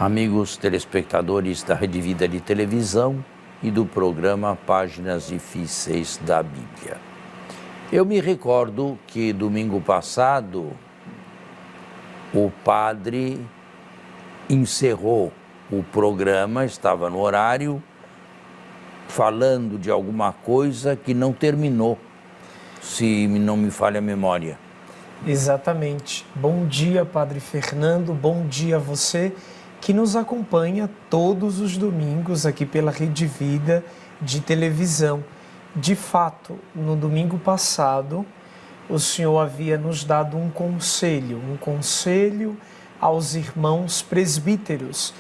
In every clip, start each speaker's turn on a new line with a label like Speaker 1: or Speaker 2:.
Speaker 1: Amigos telespectadores da Rede Vida de Televisão e do programa Páginas Difíceis da Bíblia. Eu me recordo que domingo passado o padre encerrou o programa, estava no horário, falando de alguma coisa que não terminou, se não me falha a memória.
Speaker 2: Exatamente. Bom dia, Padre Fernando, bom dia a você que nos acompanha todos os domingos aqui pela Rede Vida de Televisão. De fato, no domingo passado, o Senhor havia nos dado um conselho aos irmãos presbíteros,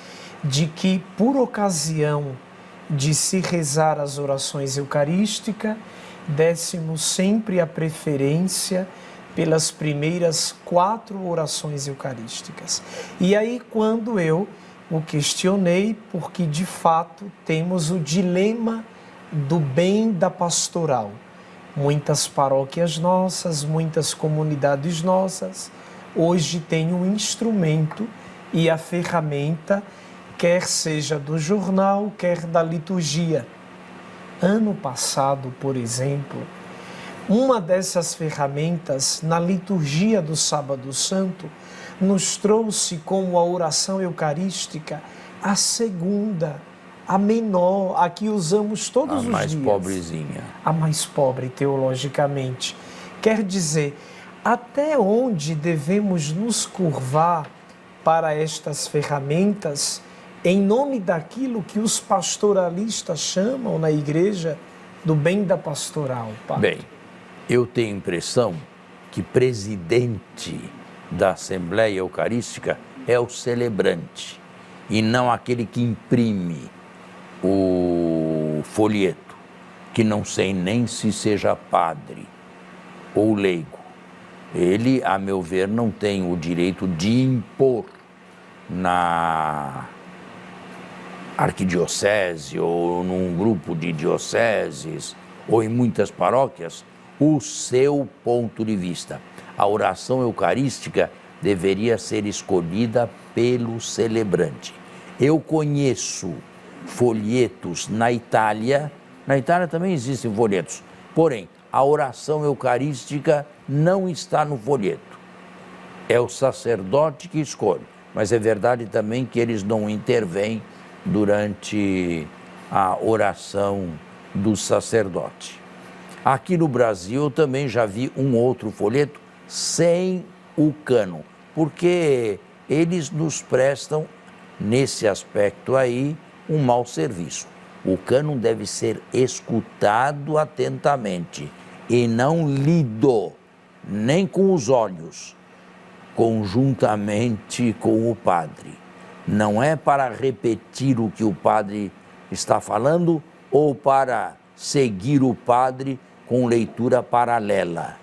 Speaker 2: de que por ocasião de se rezar as orações eucarísticas, dessemos sempre a preferência pelas primeiras 4 orações eucarísticas. E aí, quando eu o questionei, porque de fato temos o dilema do bem da pastoral. Muitas paróquias nossas, muitas comunidades nossas, hoje têm um instrumento e a ferramenta, quer seja do jornal, quer da liturgia. Ano passado, por exemplo, uma dessas ferramentas, na liturgia do Sábado Santo, nos trouxe como a oração eucarística a segunda, a menor, a que usamos todos os dias.
Speaker 1: A mais pobrezinha.
Speaker 2: A mais pobre, teologicamente. Quer dizer, até onde devemos nos curvar para estas ferramentas, em nome daquilo que os pastoralistas chamam na igreja do bem da pastoral, Padre?
Speaker 1: Bem, eu tenho a impressão que presidente da Assembleia Eucarística é o celebrante e não aquele que imprime o folheto, que não sei nem se seja padre ou leigo. Ele, a meu ver, não tem o direito de impor na arquidiocese ou num grupo de dioceses ou em muitas paróquias o seu ponto de vista. A oração eucarística deveria ser escolhida pelo celebrante. Eu conheço folhetos na Itália também existem folhetos, porém, a oração eucarística não está no folheto. É o sacerdote que escolhe, mas é verdade também que eles não intervêm durante a oração do sacerdote. Aqui no Brasil eu também já vi um outro folheto sem o cânon, porque eles nos prestam, nesse aspecto aí, um mau serviço. O cânon deve ser escutado atentamente e não lido, nem com os olhos, conjuntamente com o padre. Não é para repetir o que o padre está falando ou para seguir o padre com leitura paralela.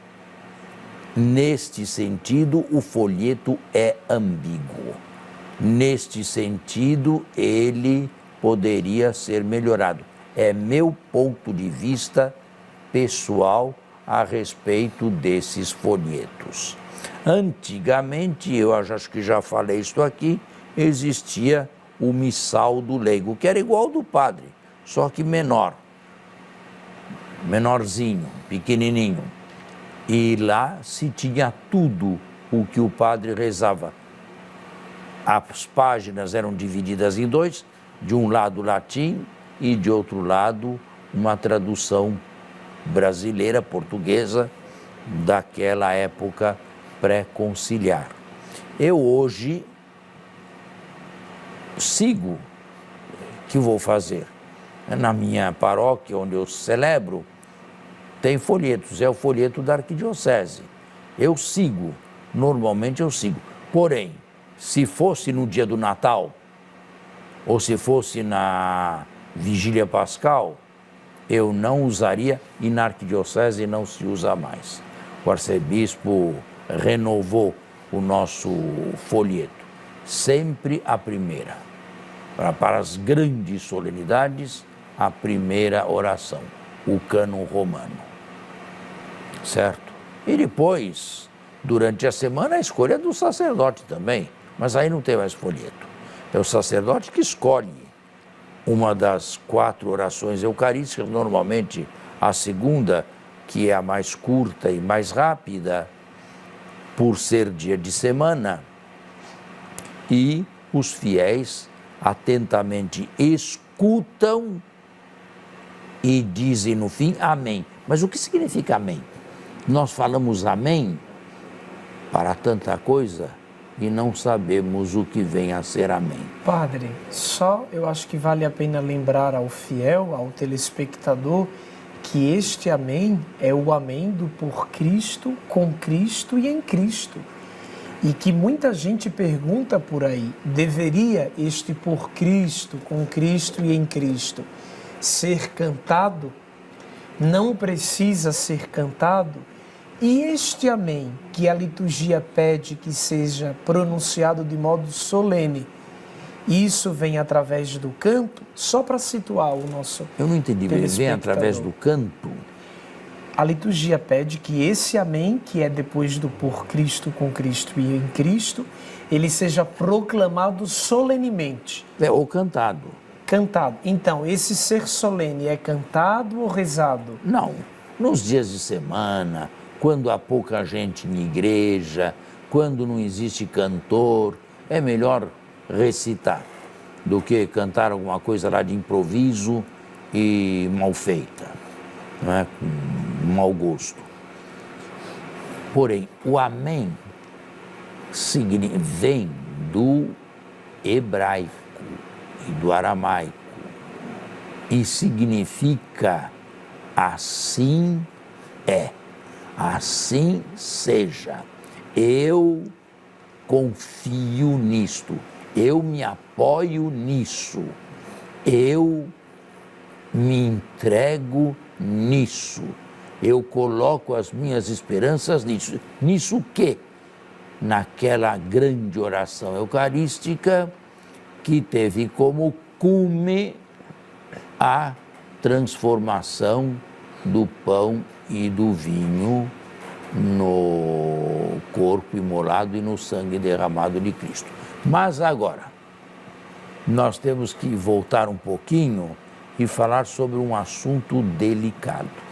Speaker 1: Neste sentido, o folheto é ambíguo. Neste sentido, ele poderia ser melhorado. É meu ponto de vista pessoal a respeito desses folhetos. Antigamente, eu acho que já falei isso aqui, existia o missal do leigo, que era igual ao do padre, só que menor. Menorzinho, pequenininho, e lá se tinha tudo o que o padre rezava. As páginas eram divididas em 2, de um lado latim e de outro lado uma tradução brasileira, portuguesa, daquela época pré-conciliar. Eu hoje sigo, o que vou fazer? Na minha paróquia, onde eu celebro, tem folhetos, é o folheto da arquidiocese. Eu sigo, normalmente eu sigo. Porém, se fosse no dia do Natal, ou se fosse na Vigília Pascal, eu não usaria, e na arquidiocese não se usa mais. O arcebispo renovou o nosso folheto, sempre a primeira. Para as grandes solenidades, a primeira oração, o cânon romano, certo? E depois, durante a semana, a escolha do sacerdote também, mas aí não tem mais folheto. É o sacerdote que escolhe uma das 4 orações eucarísticas, normalmente a segunda, que é a mais curta e mais rápida, por ser dia de semana, e os fiéis atentamente escutam e dizem no fim amém. Mas o que significa amém? Nós falamos amém para tanta coisa e não sabemos o que vem a ser amém.
Speaker 2: Padre, só eu acho que vale a pena lembrar ao fiel, ao telespectador, que este amém é o amém do por Cristo, com Cristo e em Cristo. E que muita gente pergunta por aí, deveria este por Cristo, com Cristo e em Cristo ser cantado? Não precisa ser cantado? E este amém, que a liturgia pede que seja pronunciado de modo solene, isso vem através do canto? Só para situar o nosso
Speaker 1: Eu não entendi, vem através do canto?
Speaker 2: A liturgia pede que esse amém, que é depois do por Cristo, com Cristo e em Cristo, ele seja proclamado solenemente.
Speaker 1: Ou cantado.
Speaker 2: Cantado. Então, esse ser solene é cantado ou rezado?
Speaker 1: Não. Nos dias de semana, quando há pouca gente na igreja, quando não existe cantor, é melhor recitar do que cantar alguma coisa lá de improviso e mal feita, não é? Com mau gosto. Porém, o amém vem do hebraico e do aramaico e significa assim é, assim seja, eu confio nisto, eu me apoio nisso, eu me entrego nisso, eu coloco as minhas esperanças nisso. Nisso o quê? Naquela grande oração eucarística que teve como cume a transformação do pão e do vinho no corpo imolado e no sangue derramado de Cristo. Mas agora, nós temos que voltar um pouquinho e falar sobre um assunto delicado.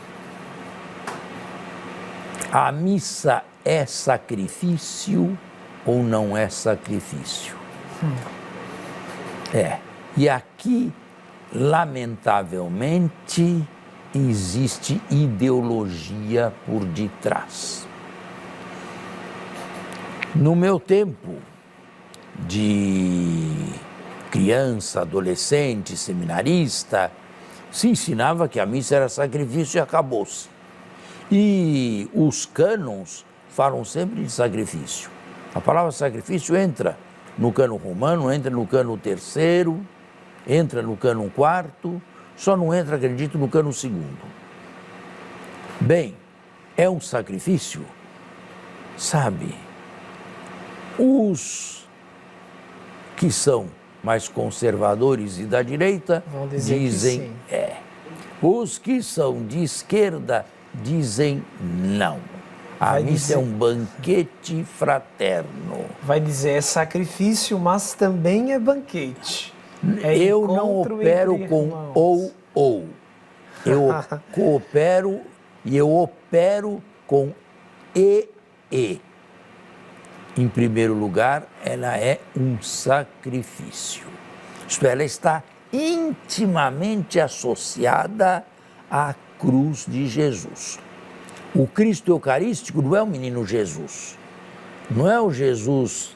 Speaker 1: A missa é sacrifício ou não é sacrifício? É. E aqui, lamentavelmente, existe ideologia por detrás. No meu tempo de criança, adolescente, seminarista, se ensinava que a missa era sacrifício e acabou-se. E os cânons falam sempre de sacrifício. A palavra sacrifício entra no cânon romano, entra no cânon terceiro, entra no cânon quarto, só não entra, acredito, no cânon segundo. Bem, é um sacrifício? Sabe, os que são mais conservadores e da direita dizem é. Os que são de esquerda dizem não. A missa é um banquete fraterno.
Speaker 2: Vai dizer, é sacrifício, mas também é banquete.
Speaker 1: Eu não opero com ou. Eu coopero e eu opero com e. Em primeiro lugar, ela é um sacrifício. Isto é, ela está intimamente associada à cruz de Jesus. O Cristo Eucarístico não é o menino Jesus, não é o Jesus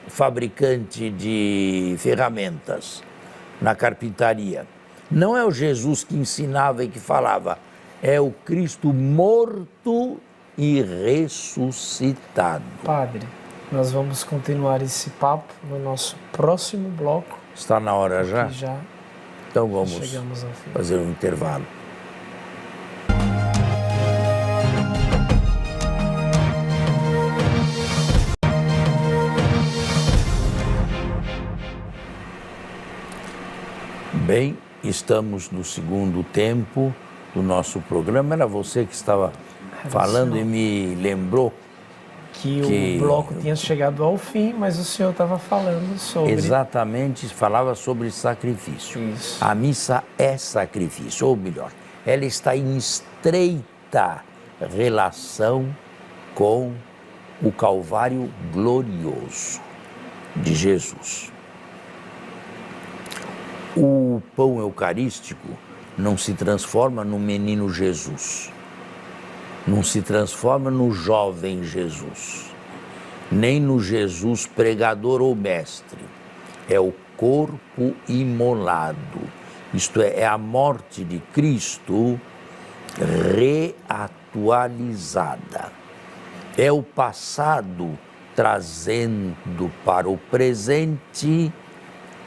Speaker 1: fabricante de ferramentas na carpintaria, não é o Jesus que ensinava e que falava, é o Cristo morto e ressuscitado.
Speaker 2: Padre, nós vamos continuar esse papo no nosso próximo bloco.
Speaker 1: Está na hora já?
Speaker 2: Já.
Speaker 1: Então vamos
Speaker 2: chegamos ao fim.
Speaker 1: Fazer um intervalo. Bem, estamos no segundo tempo do nosso programa. Era você que estava falando e me lembrou
Speaker 2: o bloco tinha chegado ao fim, mas o senhor estava falando sobre...
Speaker 1: Exatamente, falava sobre sacrifício.
Speaker 2: Isso.
Speaker 1: A missa é sacrifício, ou melhor, ela está em estreita relação com o Calvário glorioso de Jesus. O pão eucarístico não se transforma no menino Jesus, não se transforma no jovem Jesus, nem no Jesus pregador ou mestre. É o corpo imolado, isto é a morte de Cristo reatualizada. É o passado trazendo para o presente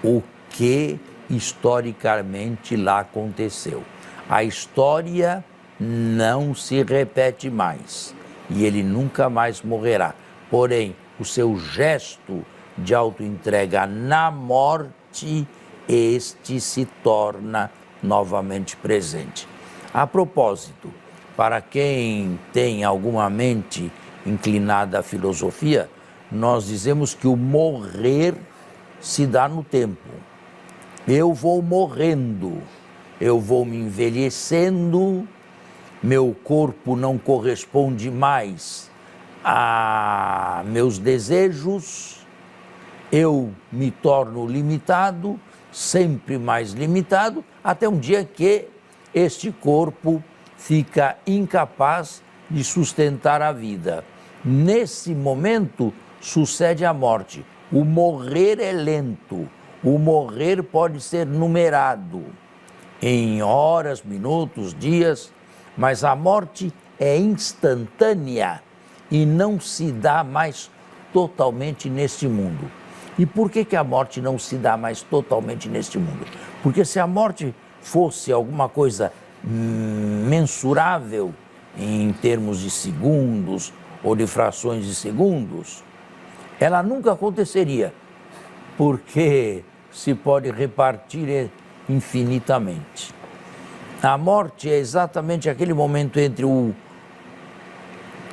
Speaker 1: o que historicamente lá aconteceu. A história não se repete mais e ele nunca mais morrerá. Porém, o seu gesto de autoentrega na morte, este se torna novamente presente. A propósito, para quem tem alguma mente inclinada à filosofia, nós dizemos que o morrer se dá no tempo. Eu vou morrendo, eu vou me envelhecendo, meu corpo não corresponde mais a meus desejos, eu me torno limitado, sempre mais limitado, até um dia que este corpo fica incapaz de sustentar a vida. Nesse momento sucede a morte. O morrer é lento, o morrer pode ser numerado em horas, minutos, dias, mas a morte é instantânea e não se dá mais totalmente neste mundo. E por que a morte não se dá mais totalmente neste mundo? Porque se a morte fosse alguma coisa mensurável em termos de segundos ou de frações de segundos, ela nunca aconteceria, porque se pode repartir infinitamente. A morte é exatamente aquele momento entre o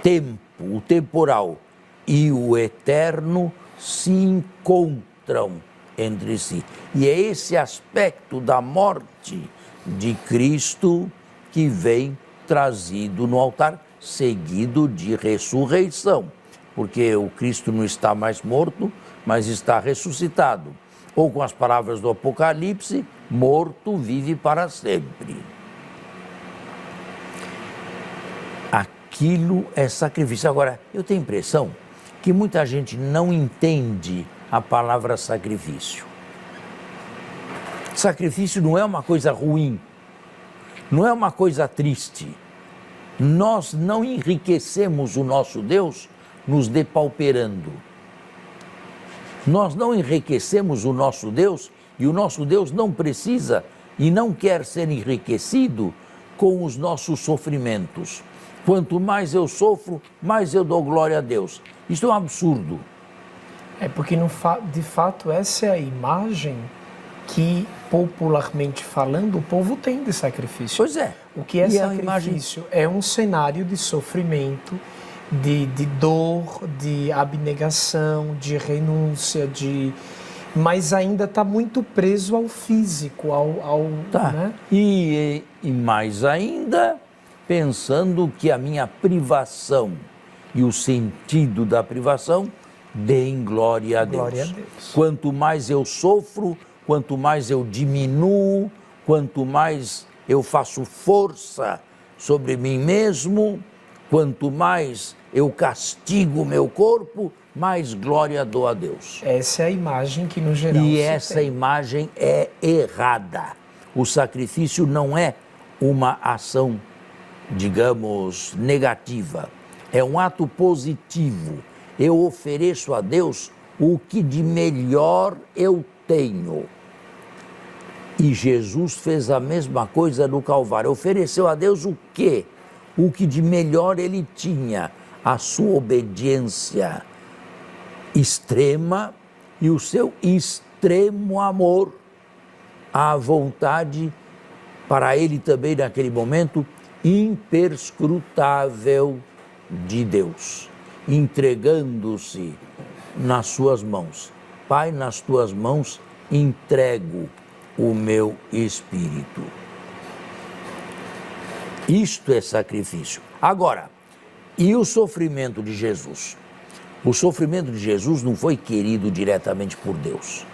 Speaker 1: tempo, o temporal e o eterno se encontram entre si. E é esse aspecto da morte de Cristo que vem trazido no altar, seguido de ressurreição, porque o Cristo não está mais morto, mas está ressuscitado. Ou com as palavras do Apocalipse, morto vive para sempre. Aquilo é sacrifício. Agora, eu tenho a impressão que muita gente não entende a palavra sacrifício. Sacrifício não é uma coisa ruim, não é uma coisa triste. Nós não enriquecemos o nosso Deus nos depauperando. Nós não enriquecemos o nosso Deus e o nosso Deus não precisa e não quer ser enriquecido com os nossos sofrimentos. Quanto mais eu sofro, mais eu dou glória a Deus. Isso é um absurdo.
Speaker 2: É porque, de fato, essa é a imagem que, popularmente falando, o povo tem de sacrifício.
Speaker 1: Pois é.
Speaker 2: O que é sacrifício? É um cenário de sofrimento, de dor, de abnegação, de renúncia, mas ainda está muito preso ao físico,
Speaker 1: Tá.
Speaker 2: Né?
Speaker 1: E mais ainda, pensando que a minha privação e o sentido da privação deem glória a Deus.
Speaker 2: Glória a Deus.
Speaker 1: Quanto mais eu sofro, quanto mais eu diminuo, quanto mais eu faço força sobre mim mesmo, quanto mais eu castigo o meu corpo, mais glória dou a Deus.
Speaker 2: Essa é a imagem que, no geral,
Speaker 1: E essa imagem é errada. O sacrifício não é uma ação, digamos, negativa. É um ato positivo. Eu ofereço a Deus o que de melhor eu tenho. E Jesus fez a mesma coisa no Calvário. Ofereceu a Deus o quê? O que de melhor ele tinha. A sua obediência extrema e o seu extremo amor à vontade, para ele também naquele momento, imperscrutável de Deus. entregando-se nas suas mãos. Pai, nas tuas mãos entrego o meu espírito. Isto é sacrifício. Agora, e o sofrimento de Jesus? O sofrimento de Jesus não foi querido diretamente por Deus.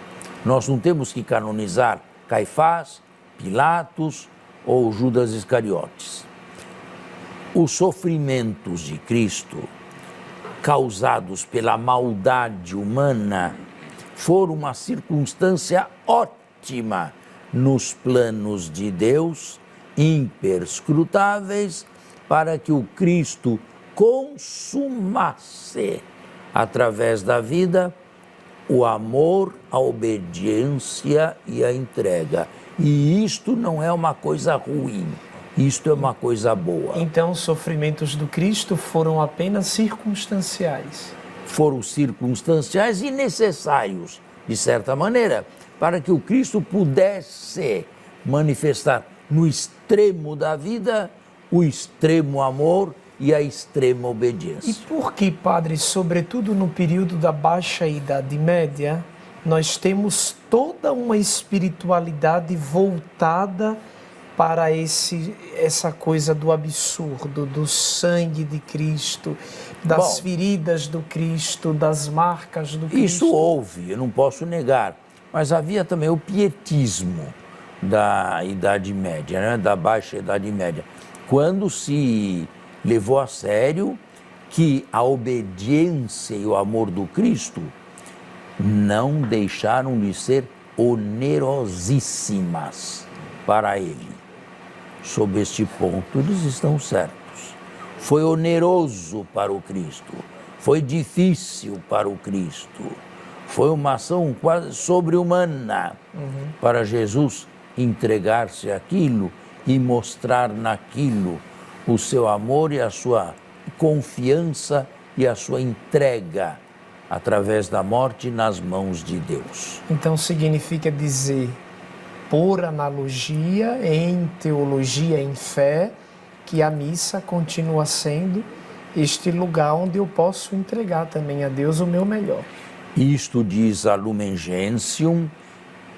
Speaker 1: Nós não temos que canonizar Caifás, Pilatos ou Judas Iscariotes. Os sofrimentos de Cristo, causados pela maldade humana, foram uma circunstância ótima nos planos de Deus, imperscrutáveis, para que o Cristo consumasse, através da vida, o amor, a obediência e a entrega. E isto não é uma coisa ruim, isto é uma coisa boa.
Speaker 2: Então, os sofrimentos do Cristo foram apenas circunstanciais.
Speaker 1: Foram circunstanciais e necessários, de certa maneira, para que o Cristo pudesse manifestar no extremo da vida o extremo amor e a extrema obediência.
Speaker 2: E por que, padre, sobretudo no período da Baixa Idade Média, nós temos toda uma espiritualidade voltada para essa coisa do absurdo, do sangue de Cristo, das feridas do Cristo, das marcas do Cristo?
Speaker 1: Isso houve, eu não posso negar, mas havia também o pietismo da Idade Média, né? Da Baixa Idade Média, quando se levou a sério que a obediência e o amor do Cristo não deixaram de ser onerosíssimas para ele. Sob este ponto, eles estão certos. Foi oneroso para o Cristo, foi difícil para o Cristo, foi uma ação quase sobre-humana para Jesus entregar-se àquilo e mostrar naquilo o seu amor e a sua confiança e a sua entrega através da morte nas mãos de Deus.
Speaker 2: Então significa dizer, por analogia, em teologia, em fé, que a missa continua sendo este lugar onde eu posso entregar também a Deus o meu melhor.
Speaker 1: Isto diz a Lumen Gentium,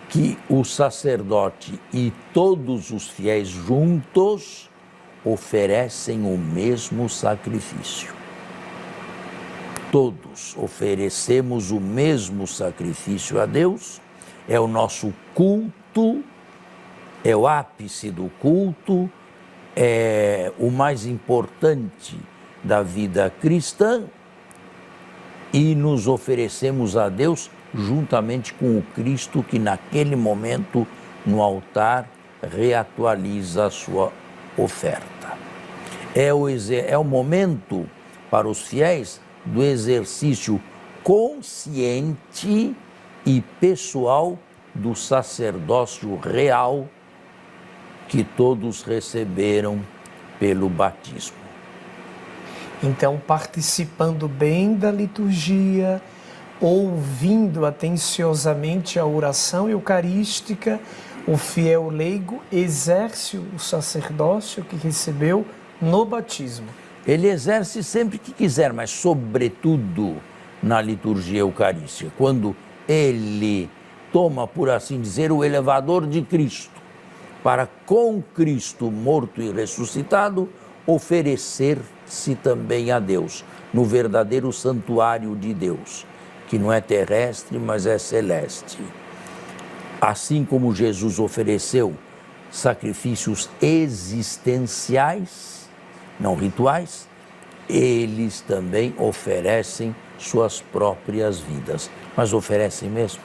Speaker 1: que o sacerdote e todos os fiéis juntos oferecem o mesmo sacrifício. Todos oferecemos o mesmo sacrifício a Deus, é o nosso culto, é o ápice do culto, é o mais importante da vida cristã, e nos oferecemos a Deus juntamente com o Cristo que naquele momento no altar reatualiza a sua oferta. É o momento para os fiéis do exercício consciente e pessoal do sacerdócio real que todos receberam pelo batismo.
Speaker 2: Então, participando bem da liturgia, ouvindo atenciosamente a oração eucarística, o fiel leigo exerce o sacerdócio que recebeu no batismo.
Speaker 1: Ele exerce sempre que quiser, mas sobretudo na liturgia eucarística, quando ele toma, por assim dizer, o elevador de Cristo, para com Cristo morto e ressuscitado, oferecer-se também a Deus, no verdadeiro santuário de Deus, que não é terrestre, mas é celeste. Assim como Jesus ofereceu sacrifícios existenciais, não rituais, eles também oferecem suas próprias vidas. Mas oferecem mesmo?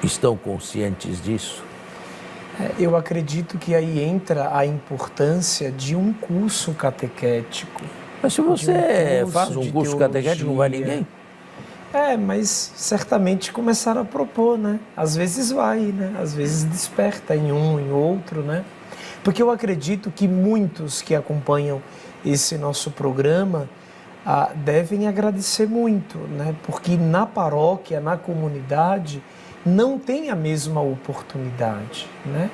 Speaker 1: Estão conscientes disso?
Speaker 2: Eu acredito que aí entra a importância de um curso catequético.
Speaker 1: Mas se você faz um curso catequético, não vai ninguém?
Speaker 2: Mas certamente começaram a propor, né? Às vezes vai, né? Às vezes desperta em um, em outro, né? Porque eu acredito que muitos que acompanham esse nosso programa devem agradecer muito, né? Porque na paróquia, na comunidade, não tem a mesma oportunidade, né?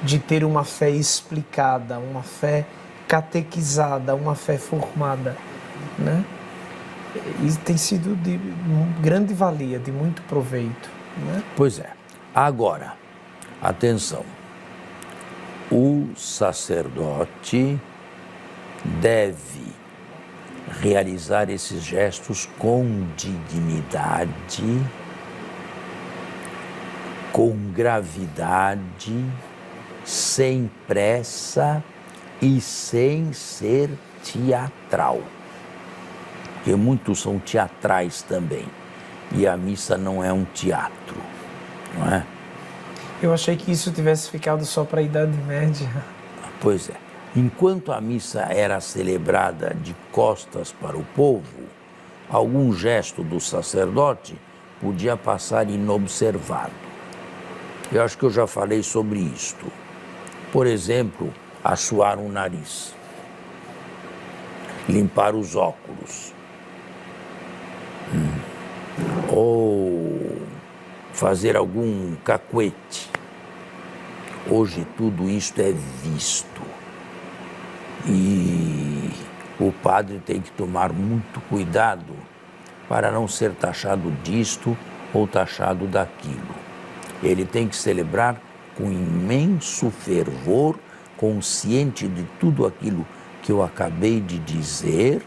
Speaker 2: De ter uma fé explicada, uma fé catequizada, uma fé formada, né? Isso tem sido de grande valia, de muito proveito, né?
Speaker 1: Pois é. Agora, atenção. O sacerdote deve realizar esses gestos com dignidade, com gravidade, sem pressa e sem ser teatral. Porque muitos são teatrais também. E a missa não é um teatro, não é?
Speaker 2: Eu achei que isso tivesse ficado só para a Idade Média.
Speaker 1: Pois é. Enquanto a missa era celebrada de costas para o povo, algum gesto do sacerdote podia passar inobservado. Eu acho que eu já falei sobre isto. Por exemplo, assoar o nariz, limpar os óculos, ou fazer algum cacuete. Hoje tudo isto é visto e o padre tem que tomar muito cuidado para não ser taxado disto ou taxado daquilo. Ele tem que celebrar com imenso fervor, consciente de tudo aquilo que eu acabei de dizer,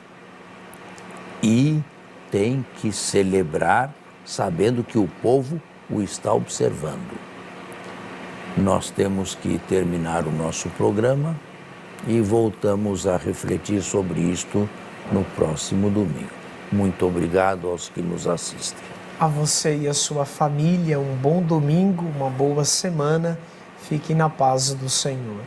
Speaker 1: e tem que celebrar sabendo que o povo o está observando. Nós temos que terminar o nosso programa e voltamos a refletir sobre isto no próximo domingo. Muito obrigado aos que nos assistem.
Speaker 2: A você e a sua família, um bom domingo, uma boa semana. Fique na paz do Senhor.